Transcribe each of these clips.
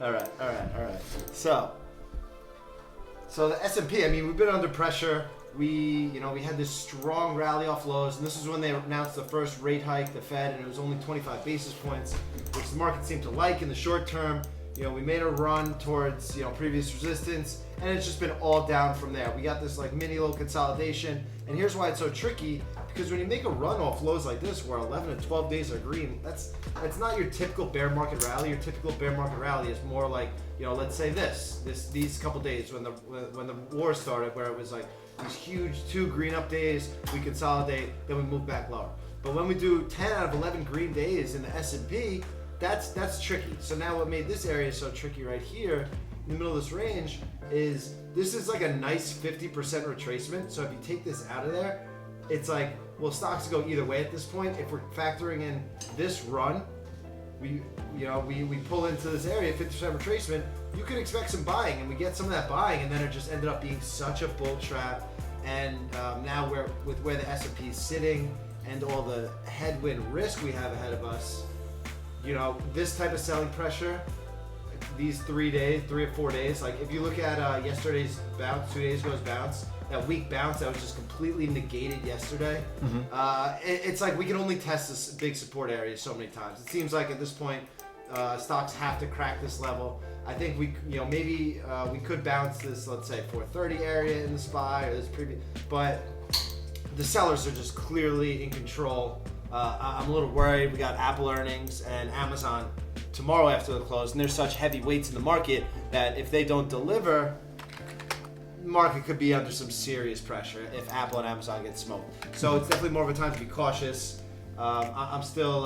All right. So the S&P, I mean, we've been under pressure. We had this strong rally off lows, and this is when they announced the first rate hike, the Fed, and it was only 25 basis points, which the market seemed to like in the short term. We made a run towards, previous resistance, and it's just been all down from there. We got this like mini low consolidation, and here's why it's so tricky, because when you make a run off lows like this, where 11 and 12 days are green, that's not your typical bear market rally. Your typical bear market rally is more like, let's say these couple days when the war started, where it was like these huge 2 green up days, we consolidate, then we move back lower. But when we do 10 out of 11 green days in the S&P, that's tricky. So now what made this area so tricky right here in the middle of this range is this is like a nice 50% retracement. So if you take this out of there, it's like, well, stocks go either way at this point. If we're factoring in this run, we pull into this area, 50% retracement, you could expect some buying, and we get some of that buying, and then it just ended up being such a bull trap. And now with where the S&P is sitting and all the headwind risk we have ahead of us, this type of selling pressure, these 3 or 4 days, like if you look at yesterday's bounce, 2 days ago's bounce, that weak bounce that was just completely negated yesterday. It's like we can only test this big support area so many times. It seems like at this point, stocks have to crack this level. I think maybe we could bounce this, let's say 430 area in the SPY or this previous, but the sellers are just clearly in control. I'm a little worried. We got Apple earnings and Amazon tomorrow after the close, and there's such heavy weights in the market that if they don't deliver, the market could be under some serious pressure if Apple and Amazon get smoked. So it's definitely more of a time to be cautious. I'm still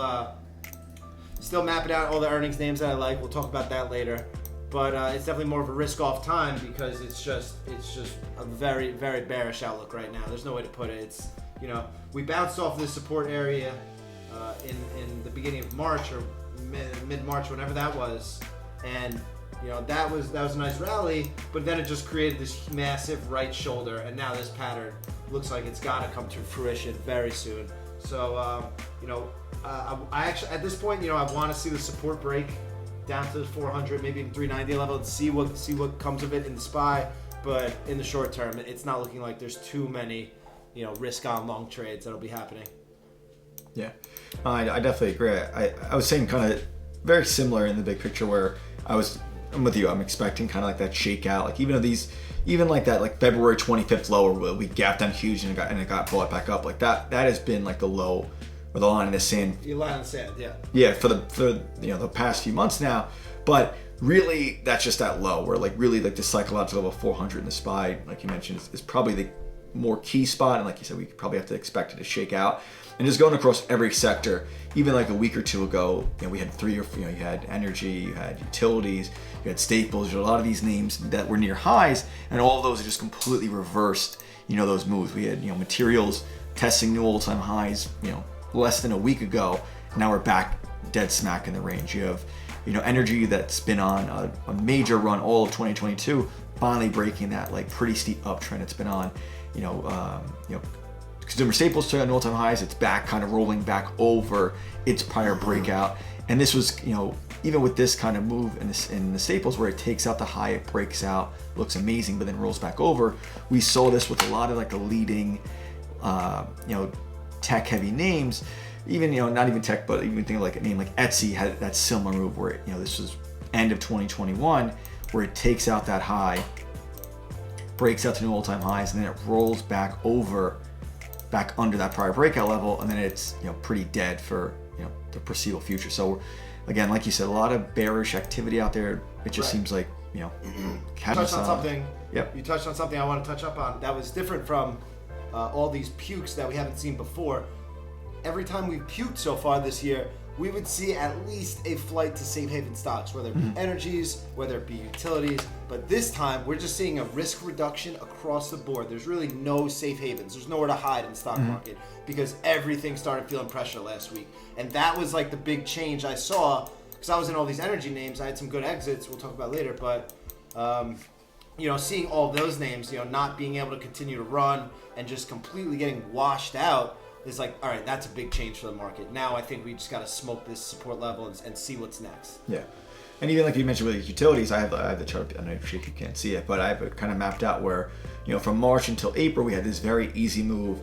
mapping out all the earnings names that I like. We'll talk about that later. But it's definitely more of a risk-off time because it's just a very, very bearish outlook right now. There's no way to put it. It's we bounced off this support area in the beginning of March or mid-March, whenever that was, and that was a nice rally. But then it just created this massive right shoulder, and now this pattern looks like it's got to come to fruition very soon. So I actually at this point I want to see the support break down to the 400, maybe even 390 level, and see what comes of it in the SPY. But in the short term, it's not looking like there's too many risk on long trades that'll be happening. Yeah, I definitely agree. I was saying kind of very similar in the big picture where I'm with you. I'm expecting kind of like that shakeout, like even like that, like February 25th low where we gapped down huge and it got brought back up, like that has been like the low or the line in the sand. The line in the sand, yeah. Yeah, for the past few months now, but really that's just that low where like really like the psychological level 400 in the SPY, like you mentioned, is probably the more key spot, and like you said, we probably have to expect it to shake out. And just going across every sector, even like a week or two ago, we had you had energy, you had utilities, you had staples, you had a lot of these names that were near highs, and all of those are just completely reversed, those moves. We had, materials testing new all-time highs, less than a week ago. Now we're back dead smack in the range. You have, energy that's been on a major run all of 2022, finally breaking that like pretty steep uptrend it's been on. Consumer staples to all-time highs. It's back, kind of rolling back over its prior breakout. And this was, even with this kind of move in the staples where it takes out the high, it breaks out, looks amazing, but then rolls back over. We saw this with a lot of like the leading, tech-heavy names. Even, not even tech, but even think like a name like Etsy had that similar move where, this was end of 2021, where it takes out that high, breaks out to new all-time highs, and then it rolls back under that prior breakout level, and then it's pretty dead for the foreseeable future. So again, like you said, a lot of bearish activity out there. It just seems like you touched on something. Yep. You touched on something I want to touch up on that was different from all these pukes that we haven't seen before. Every time we've puked so far this year, we would see at least a flight to safe haven stocks, whether it be energies, whether it be utilities. But this time, we're just seeing a risk reduction across the board. There's really no safe havens. There's nowhere to hide in the stock market because everything started feeling pressure last week. And that was like the big change I saw because I was in all these energy names. I had some good exits we'll talk about later. But, seeing all those names, not being able to continue to run and just completely getting washed out, is like, all right, that's a big change for the market. Now I think we just got to smoke this support level and see what's next. Yeah. And even like you mentioned with utilities, I have the chart. I'm not sure if you can't see it, but I have it kind of mapped out where, from March until April, we had this very easy move,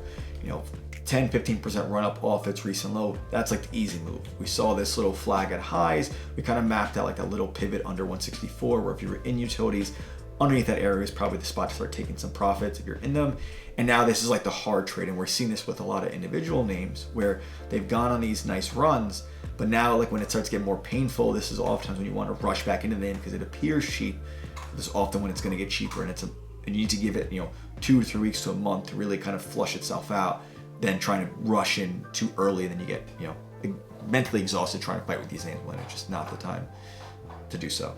10, 15% run up off its recent low. That's like the easy move. We saw this little flag at highs. We kind of mapped out like that little pivot under 164, where if you were in utilities, underneath that area is probably the spot to start taking some profits if you're in them. And now this is like the hard trade, and we're seeing this with a lot of individual names where they've gone on these nice runs, but now like when it starts getting more painful, this is oftentimes when you want to rush back into the name because it appears cheap. This is often when it's going to get cheaper, and you need to give it 2 to 3 weeks to a month to really kind of flush itself out, than trying to rush in too early, and then you get mentally exhausted trying to fight with these names when it's just not the time to do so.